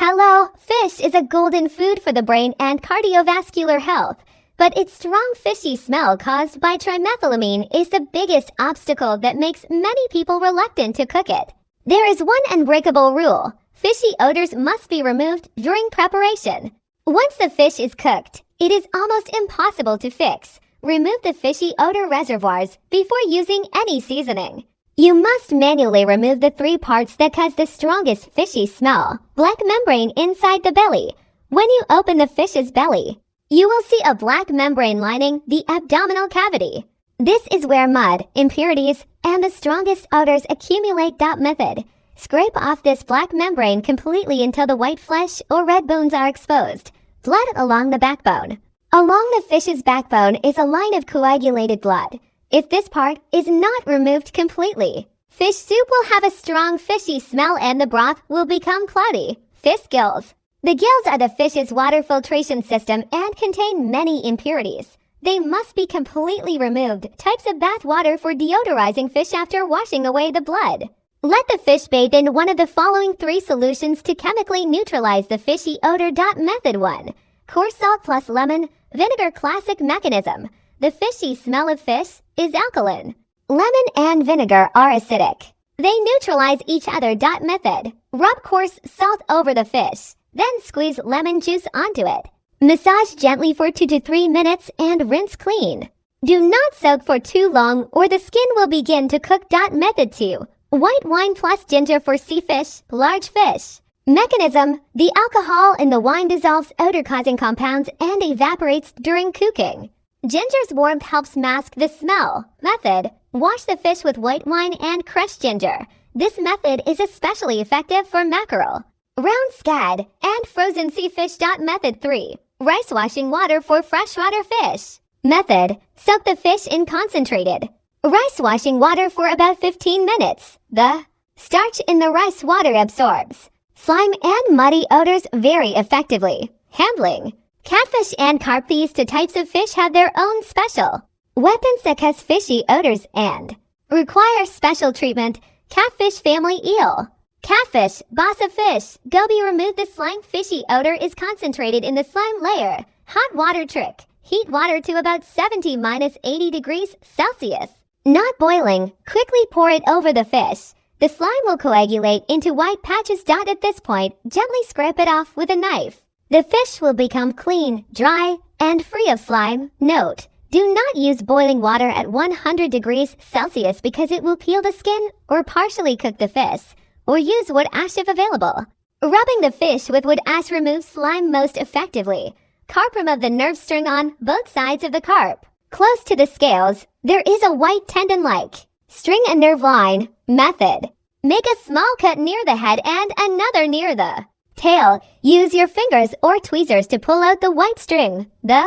Hello, fish is a golden food for the brain and cardiovascular health, but its strong fishy smell caused by trimethylamine is the biggest obstacle that makes many people reluctant to cook it. There is one unbreakable rule: fishy odors must be removed during preparation. Once the fish is cooked, it is almost impossible to fix. Remove the fishy odor reservoirs before using any seasoning. You must manually remove the 3 parts that cause the strongest fishy smell: black membrane inside the belly. When you open the fish's belly, you will see a black membrane lining the abdominal cavity. This is where mud, impurities, and the strongest odors accumulate. Method: scrape off this black membrane completely until the white flesh or red bones are exposed. Blood along the backbone. Along the fish's backbone is a line of coagulated blood. If this part is not removed completely, fish soup will have a strong fishy smell and the broth will become cloudy. Fish gills. The gills are the fish's water filtration system and contain many impurities. They must be completely removed. Types of bath water for deodorizing fish after washing away the blood. Let the fish bathe in one of the following 3 solutions to chemically neutralize the fishy odor. Method 1. Coarse salt plus lemon vinegar. Classic mechanism: the fishy smell of fish is alkaline. Lemon and vinegar are acidic. They neutralize each other. Method: rub coarse salt over the fish, then squeeze lemon juice onto it. Massage gently for 2 to 3 minutes and rinse clean. Do not soak for too long or the skin will begin to cook. Method 2. White wine plus ginger for sea fish, large fish. Mechanism: the alcohol in the wine dissolves odor-causing compounds and evaporates during cooking. Ginger's warmth helps mask the smell. Method: wash the fish with white wine and crushed ginger. This method is especially effective for mackerel, round scad, and frozen sea fish. Method 3. Rice washing water for freshwater fish. Method: soak the fish in concentrated rice washing water for about 15 minutes. The starch in the rice water absorbs slime and muddy odors very effectively. Handling: catfish and carp. These 2 types of fish have their own special weapons that cause fishy odors and require special treatment. Catfish family. Eel. Catfish, boss of fish, goby. Remove the slime. Fishy odor is concentrated in the slime layer. Hot water trick: heat water to about 70-80 degrees Celsius. Not boiling, quickly pour it over the fish. The slime will coagulate into white patches. At this point, gently scrape it off with a knife. The fish will become clean, dry, and free of slime. Note: do not use boiling water at 100 degrees Celsius because it will peel the skin or partially cook the fish, or use wood ash if available. Rubbing the fish with wood ash removes slime most effectively. Carp: remove the nerve string on both sides of the carp. Close to the scales, there is a white tendon-like string and nerve line. Method: make a small cut near the head and another near the tail. Use your fingers or tweezers to pull out the white string. The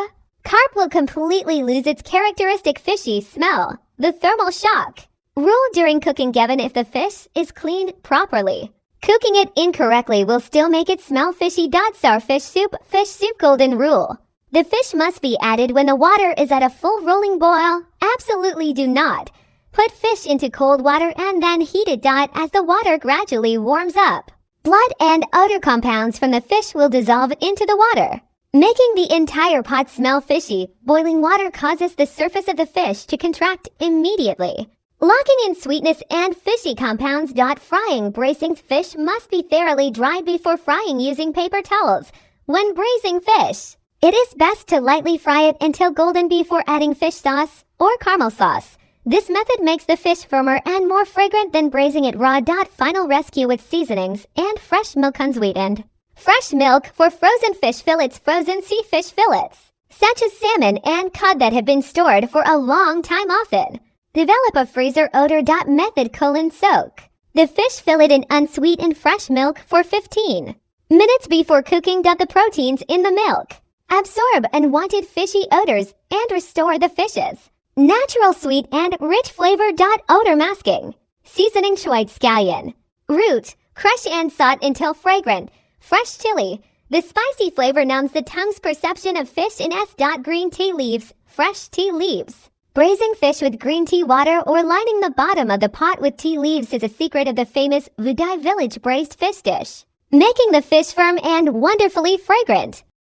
carp will completely lose its characteristic fishy smell. The thermal shock rule during cooking: given if the fish is cleaned properly, cooking it incorrectly will still make it smell fishy. Sour fish soup golden rule: the fish must be added when the water is at a full rolling boil. Absolutely do not put fish into cold water and then heat it. As the water gradually warms up, blood and odor compounds from the fish will dissolve into the water, making the entire pot smell fishy. Boiling water causes the surface of the fish to contract immediately, locking in sweetness and fishy compounds. Frying: braising fish must be thoroughly dried before frying using paper towels. When braising fish, it is best to lightly fry it until golden before adding fish sauce or caramel sauce. This method makes the fish firmer and more fragrant than braising it raw. Final rescue with seasonings and fresh milk unsweetened. Fresh milk for frozen fish fillets. Frozen sea fish fillets, such as salmon and cod that have been stored for a long time, often develop a freezer odor. Method: soak the fish fillet in unsweetened fresh milk for 15 minutes before cooking. The proteins in the milk absorb unwanted fishy odors and restore the fish's natural sweet and rich flavor. Odor masking: seasoning: white scallion root, crush and saute until fragrant. Fresh chili: the spicy flavor numbs the tongue's perception of fish. In S. Green tea leaves: fresh tea leaves. Braising fish with green tea water or lining the bottom of the pot with tea leaves is a secret of the famous Vudai village braised fish dish. making the fish firm and wonderfully fragrant.